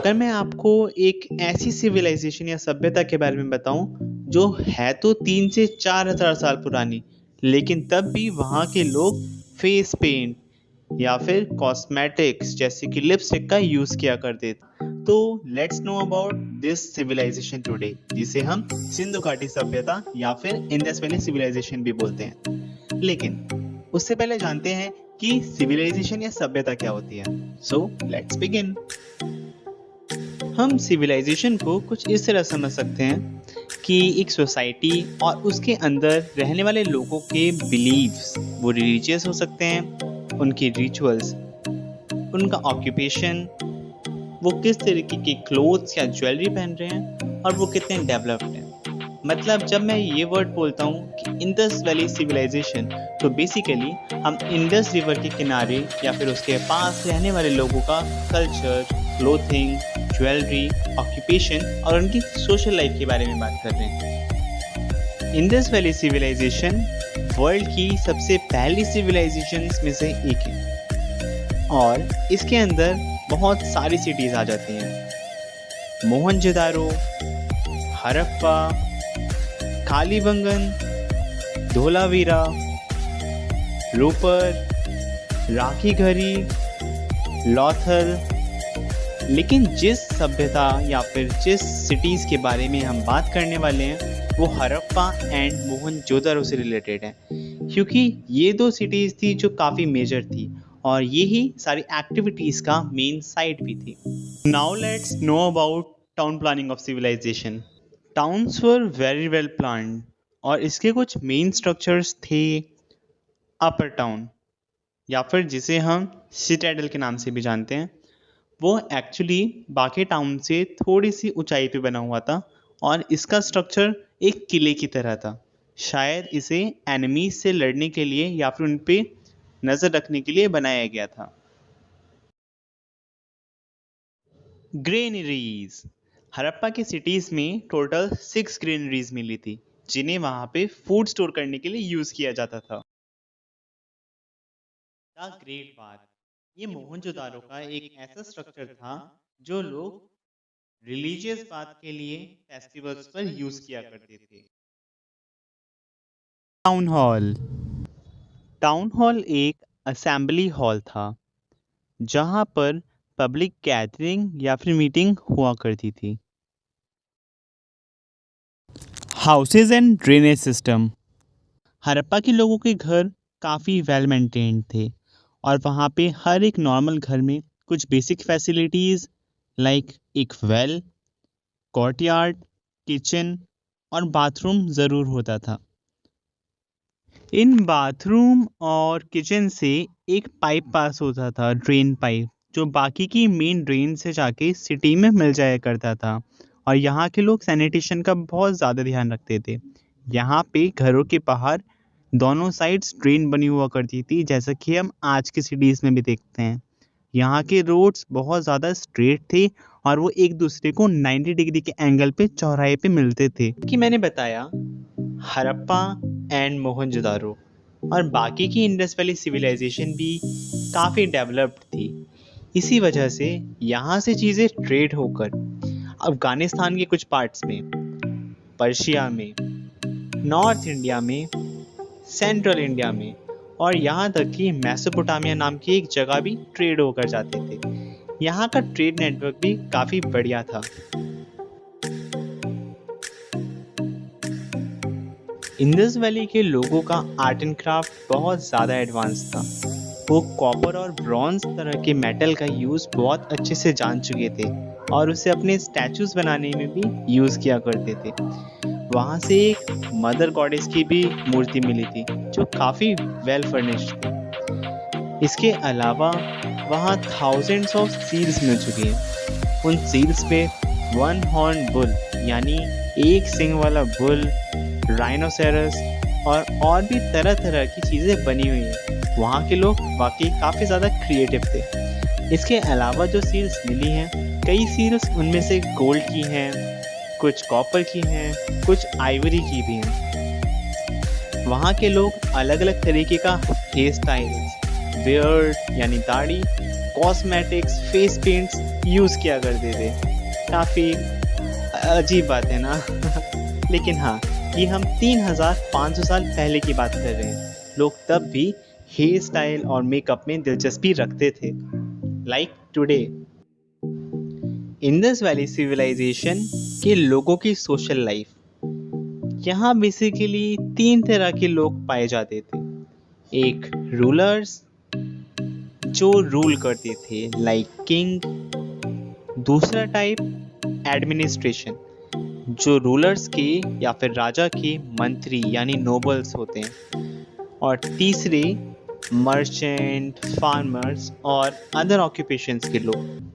अगर मैं आपको एक ऐसी सिविलाइजेशन या सभ्यता के बारे में बताऊं जो है तो 3 से 4 हजार साल पुरानी, लेकिन तब भी वहाँ के लोग फेस पेंट या फिर कॉस्मेटिक्स जैसे कि लिपस्टिक का यूज किया करते थे। तो let's know about this civilization today, जिसे हम सिंधु घाटी सभ्यता या फिर इंडस वैली सिविलाइजेशन भी बोलते हैं। लेकिन उससे पहले जानते हैं कि सिविलाइजेशन या सभ्यता क्या होती है। So let's begin. हम सिविलाइजेशन को कुछ इस तरह समझ सकते हैं कि एक सोसाइटी और उसके अंदर रहने वाले लोगों के बिलीव्स, वो रिलीजियस हो सकते हैं, उनके रिचुअल्स, उनका ऑक्यूपेशन, वो किस तरीके के क्लोथ्स या ज्वेलरी पहन रहे हैं और वो कितने डेवलप्ड हैं। मतलब जब मैं ये वर्ड बोलता हूँ कि इंडस वैली सिविलाइजेशन, तो बेसिकली हम इंडस रिवर के किनारे या फिर उसके पास रहने वाले लोगों का कल्चर, क्लोथिंग, ज्वेलरी, ऑक्यूपेशन और उनकी सोशल लाइफ के बारे में बात कर रहे हैं। इंडस वैली सिविलाइजेशन वर्ल्ड की सबसे पहली सिविलाइजेशंस में से एक है और इसके अंदर बहुत सारी सिटीज आ जाती हैं। मोहनजोदारो, हड़प्पा, कालीबंगन, धोलावीरा, रोपर, राखीगढ़ी, लोथल। लेकिन जिस सभ्यता या फिर जिस सिटीज़ के बारे में हम बात करने वाले हैं वो हड़प्पा एंड मोहनजोदारो से रिलेटेड है, क्योंकि ये दो सिटीज़ थी जो काफ़ी मेजर थी और यही सारी एक्टिविटीज़ का मेन साइट भी थी। Now let's know about town planning of civilization. Towns were very well planned और इसके कुछ मेन स्ट्रक्चर्स थे। अपर टाउन या फिर जिसे हम सिटाडेल के नाम से भी जानते हैं, वो एक्चुअली बाकी टाउन से थोड़ी सी ऊंचाई पे बना हुआ था और इसका स्ट्रक्चर एक किले की तरह था। शायद इसे एनिमीज से लड़ने के लिए या फिर उन पे नज़र रखने के लिए बनाया गया था। ग्रेनरीज। हड़प्पा की सिटीज़ में टोटल 6 ग्रेनरीज मिली थी जिन्हें वहाँ पे फूड स्टोर करने के लिए यूज़ किया जाता था। द ग्रेट बाथ, ये मोहनजोदारो का एक ऐसा स्ट्रक्चर था जो लोग रिलीजियस बात के लिए फेस्टिवल्स पर यूज किया करते थे। Town hall. टाउन हॉल एक असेंबली हॉल था जहां पर पब्लिक गैदरिंग या फिर मीटिंग हुआ करती थी। Houses and drainage system. Harappa के लोगों के घर काफ़ी वेल मेंटेन्ड थे और वहाँ पे हर एक नॉर्मल घर में कुछ बेसिक फैसिलिटीज़ लाइक एक वेल, कोर्टयार्ड, किचन और बाथरूम ज़रूर होता था। इन बाथरूम और किचन से एक पाइप पास होता था, ड्रेन पाइप, जो बाकी की मेन ड्रेन से जाके सिटी में मिल जाया करता था और यहाँ के लोग सैनिटेशन का बहुत ज़्यादा ध्यान रखते थे। यहाँ पे घरों के बाहर दोनों साइड्स ड्रेन बनी हुआ करती थी, जैसा कि हम आज की सिटीज़ में भी देखते हैं। यहाँ के रोड्स बहुत ज़्यादा स्ट्रेट थे और वो एक दूसरे को 90 डिग्री के एंगल पे चौराहे पे मिलते थे। कि मैंने बताया हड़प्पा एंड मोहनजोदारो और बाकी की इंडस वैली सिविलाइजेशन भी काफ़ी डेवलप्ड थी। इसी वजह से यहाँ से चीज़ें ट्रेड होकर अफ़गानिस्तान के कुछ पार्ट्स में, पर्शिया में, नॉर्थ इंडिया में, सेंट्रल इंडिया में और यहाँ तक कि मेसोपोटामिया नाम की एक जगह भी ट्रेड होकर जाते थे। यहाँ का ट्रेड नेटवर्क भी काफ़ी बढ़िया था। इंडस वैली के लोगों का आर्ट एंड क्राफ्ट बहुत ज़्यादा एडवांस था। वो कॉपर और ब्रॉन्ज तरह के मेटल का यूज़ बहुत अच्छे से जान चुके थे और उसे अपने स्टैचूज बनाने में भी यूज़ किया करते थे। वहाँ से एक मदर गॉडेस की भी मूर्ति मिली थी जो काफ़ी वेल फर्निश्ड थी। इसके अलावा वहाँ थाउजेंड्स ऑफ सील्स मिल चुकी हैं। उन सील्स पे 1 हॉर्न बुल यानी एक सिंग वाला बुल, राइनोसेरस और भी तरह तरह की चीज़ें बनी हुई हैं। वहाँ के लोग वाकई काफ़ी ज़्यादा क्रिएटिव थे। इसके अलावा जो सील्स मिली हैं, कई सील्स उनमें से गोल्ड की हैं, कुछ कॉपर की हैं, कुछ आइवरी की भी हैं। वहाँ के लोग अलग अलग तरीके का हेयर स्टाइल्स, बियर्ड यानी दाढ़ी कॉस्मेटिक्स, फेस पेंट्स यूज़ किया करते थे। काफ़ी अजीब बात है ना। लेकिन हाँ, ये हम 3500 साल पहले की बात कर रहे हैं। लोग तब भी हेयर स्टाइल और मेकअप में दिलचस्पी रखते थे। Like today, Indus valley civilization के लोगों की सोशल लाइफ, यहाँ बेसिकली 3 तरह के लोग पाए जाते थे। एक रूलर्स जो रूल करते थे लाइक किंग। दूसरा टाइप एडमिनिस्ट्रेशन जो रूलर्स के या फिर राजा के मंत्री यानी नोबल्स होते हैं। और तीसरे मर्चेंट, फार्मर्स और अदर ऑक्यूपेशंस के लोग।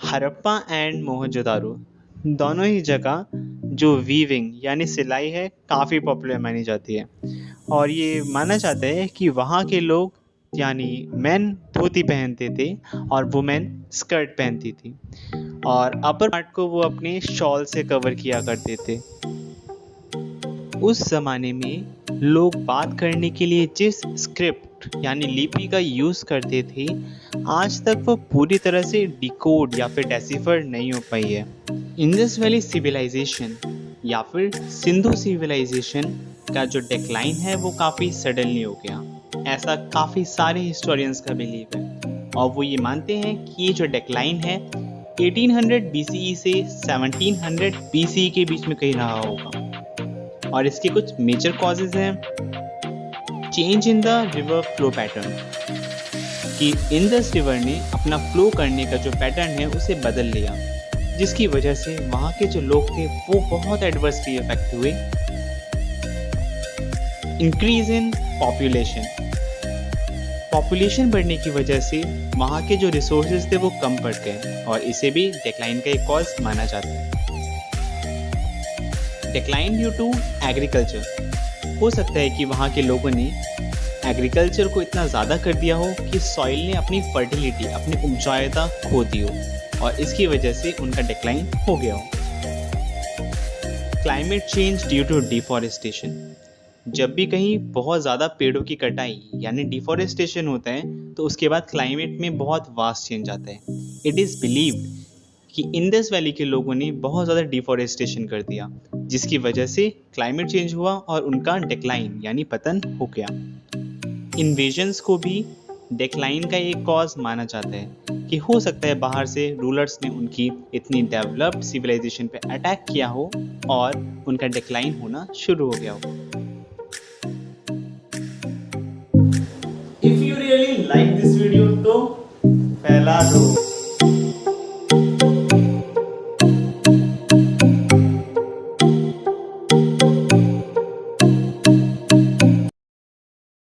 हड़प्पा एंड मोहनजोदारो दोनों ही जगह जो वीविंग यानी सिलाई है काफ़ी पॉपुलर मानी जाती है। और ये माना जाता है कि वहाँ के लोग यानी मेन धोती पहनते थे और वुमेन स्कर्ट पहनती थी और अपर पार्ट को वो अपने शॉल से कवर किया करते थे। उस ज़माने में लोग बात करने के लिए जिस स्क्रिप्ट यानी लिपि का यूज़ करते थे, आज तक वो पूरी तरह से डिकोड या फिर डेसिफर नहीं हो पाई है। इंडस वैली सिविलाइजेशन या फिर सिंधु सिविलाइजेशन का जो डिक्लाइन है वो काफ़ी सडनली हो गया, ऐसा काफ़ी सारे हिस्टोरियंस का बिलीव है। और वो ये मानते हैं कि ये जो डिक्लाइन है 1800 BCE से 1700 BCE के बीच में कहीं रहा होगा। और इसके कुछ मेजर कॉजेज हैं। Change in the river flow pattern, कि इंडस रिवर ने अपना फ्लो करने का जो पैटर्न है उसे बदल लिया, जिसकी वजह से वहाँ के जो लोग थे वो बहुत एडवर्सली इफेक्ट हुए। इंक्रीज इन पॉपुलेशन, पॉपुलेशन बढ़ने की वजह से वहाँ के जो रिसोर्सेज थे वो कम पड़ गए और इसे भी डिक्लाइन का एक कॉज माना जाता है। डिक्लाइन ड्यू टू एग्रीकल्चर, हो सकता है कि वहाँ के लोगों ने एग्रीकल्चर को इतना ज़्यादा कर दिया हो कि सॉइल ने अपनी फर्टिलिटी, अपनी उपजाऊता खो दी हो और इसकी वजह से उनका डिक्लाइन हो गया हो। Climate change due to deforestation, जब भी कहीं बहुत ज़्यादा पेड़ों की कटाई यानी डिफॉरेस्टेशन होता है तो उसके बाद क्लाइमेट में बहुत वास्ट चेंज आता है। इट इज़ बिलीव्ड कि इंडस वैली के लोगों ने बहुत ज़्यादा डिफॉरेस्टेशन कर दिया, जिसकी वजह से क्लाइमेट चेंज हुआ और उनका डिक्लाइन यानी पतन हो गया। इन्वेजन्स को भी डिक्लाइन का एक कॉज माना जाता है कि हो सकता है बाहर से रूलर्स ने उनकी इतनी डेवलप्ड सिविलाइजेशन पे अटैक किया हो और उनका डिक्लाइन होना शुरू हो गया हो। If you really like this video तो फैला दो।